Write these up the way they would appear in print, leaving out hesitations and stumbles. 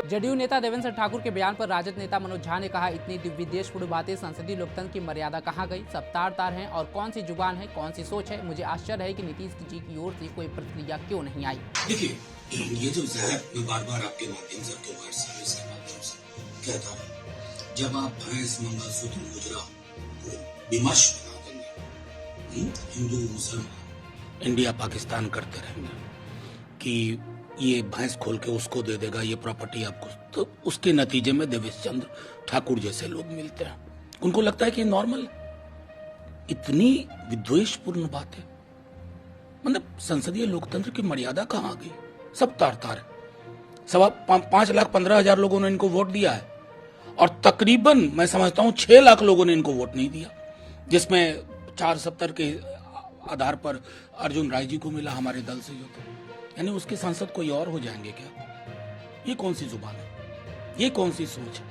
जदयू नेता देवेंद्र ठाकुर के बयान पर राजद नेता मनोज झा ने कहा, इतनी विद्वेषपूर्ण बातें संसदीय लोकतंत्र की मर्यादा कहाँ गई? सब तार है और कौन सी जुबान है, कौन सी सोच है? मुझे आश्चर्य है कि नीतीश जी की ओर से कोई प्रतिक्रिया क्यों नहीं आई। देखिए, ये जो जहर मैं बार-बार आपके माध्यम से, आपके वार्ड सर्विस के माध्यम से कहता हूँ, जब आप भैंस मंगलसूत्र गुजरा को विमर्श बना देंगे, हिंदू मुसलमान इंडिया पाकिस्तान करते रहेंगे कि ये भैंस खोल के उसको दे देगा, ये प्रॉपर्टी आपको, तो उसके नतीजे में देवेश चंद्र ठाकुर जैसे लोग मिलते हैं। उनको लगता है कि नॉर्मल है। इतनी विद्वेषपूर्ण बात है, मतलब संसदीय लोकतंत्र की मर्यादा कहाँ आ गई? सब तार है। 5,15,000 लोगों ने इनको वोट दिया है और तकरीबन मैं समझता हूँ 6 लाख लोगों ने इनको वोट नहीं दिया, जिसमें 470 के आधार पर अर्जुन राय जी को मिला हमारे दल से, जो तो यानी उसके सांसद कोई और हो जाएंगे क्या? ये कौन सी जुबान है, ये कौन सी सोच है?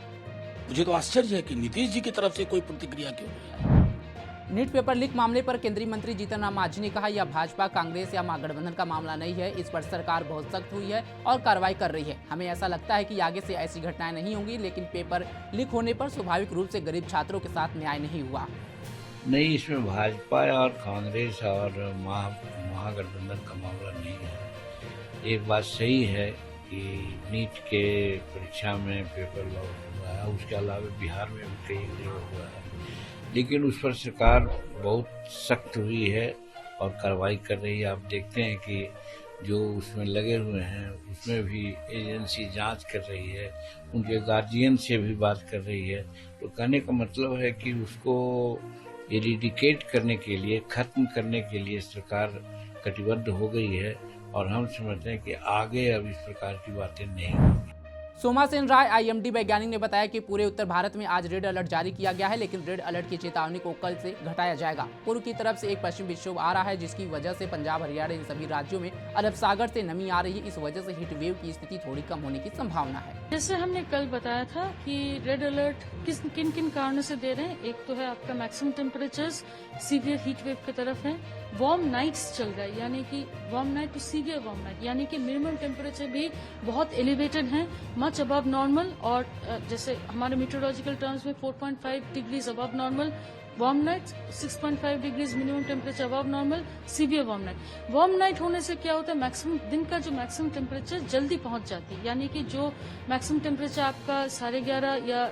मुझे तो आश्चर्य है कि नीतीश जी की तरफ से कोई प्रतिक्रिया क्यों नहीं है। नीट पेपर लीक मामले पर केंद्रीय मंत्री जीतन राम मांझी ने कहा, यह भाजपा, कांग्रेस या महागठबंधन का मामला नहीं है। इस पर सरकार बहुत सख्त हुई है और कार्रवाई कर रही है। हमें ऐसा लगता है कि आगे से ऐसी घटनाएं नहीं होंगी, लेकिन पेपर लीक होने पर स्वाभाविक रूप से गरीब छात्रों के साथ न्याय नहीं हुआ। नहीं, इसमें भाजपा और कांग्रेस और महागठबंधन का मामला नहीं है। एक बात सही है कि नीट के परीक्षा में पेपर लीक हुआ है, उसके अलावा बिहार में भी कई जगह हुआ है, लेकिन उस पर सरकार बहुत सख्त हुई है और कार्रवाई कर रही है। आप देखते हैं कि जो उसमें लगे हुए हैं उसमें भी एजेंसी जांच कर रही है, उनके गार्जियन से भी बात कर रही है। तो कहने का मतलब है कि उसको एरिडिकेट करने के लिए, खत्म करने के लिए सरकार कटिबद्ध हो गई है और हम समझते हैं कि आगे अब इस प्रकार की बातें नहीं होंगी। सोमा सेन राय आईएमडी वैज्ञानिक ने बताया कि पूरे उत्तर भारत में आज रेड अलर्ट जारी किया गया है, लेकिन रेड अलर्ट की चेतावनी को कल से घटाया जाएगा। पूर्व की तरफ से एक पश्चिमी विक्षोभ आ रहा है, जिसकी वजह से पंजाब, हरियाणा इन सभी राज्यों में अरब सागर से नमी आ रही है। इस वजह से हीट वेव की स्थिति थोड़ी कम होने की संभावना है। जैसे हमने कल बताया था कि रेड अलर्ट किन किन कारणों से दे रहे हैं। एक तो है आपका maximum temperatures severe heat wave की तरफ है, वार्म नाइट्स चल रहा है, यानी कि warm night to severe warm night, यानी कि मिनिमम टेम्परेचर भी बहुत एलिवेटेड है, मच अबव नॉर्मल। और जैसे हमारे मीटरोलॉजिकल टर्म्स में 4.5 degrees above normal warm night, 6.5 degrees minimum temperature above normal severe warm night. Warm night होने से क्या होता है, मैक्सिमम दिन का जो मैक्सिमम टेम्परेचर जल्दी पहुंच जाती है, यानी कि जो मैक्सिमम टेम्परेचर आपका 11:30 या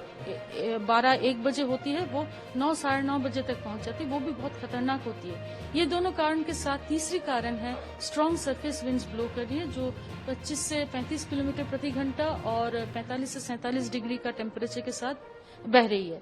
12-1 बजे होती है, वो 9-9:30 बजे तक पहुंच जाती है, वो भी बहुत खतरनाक होती है। ये दोनों कारण के साथ तीसरी कारण है स्ट्रॉन्ग सरफेस विंड्स ब्लो कर रही है, जो 25 से 35 किलोमीटर प्रति घंटा और 45 से 47 डिग्री का टेम्परेचर के साथ बह रही है।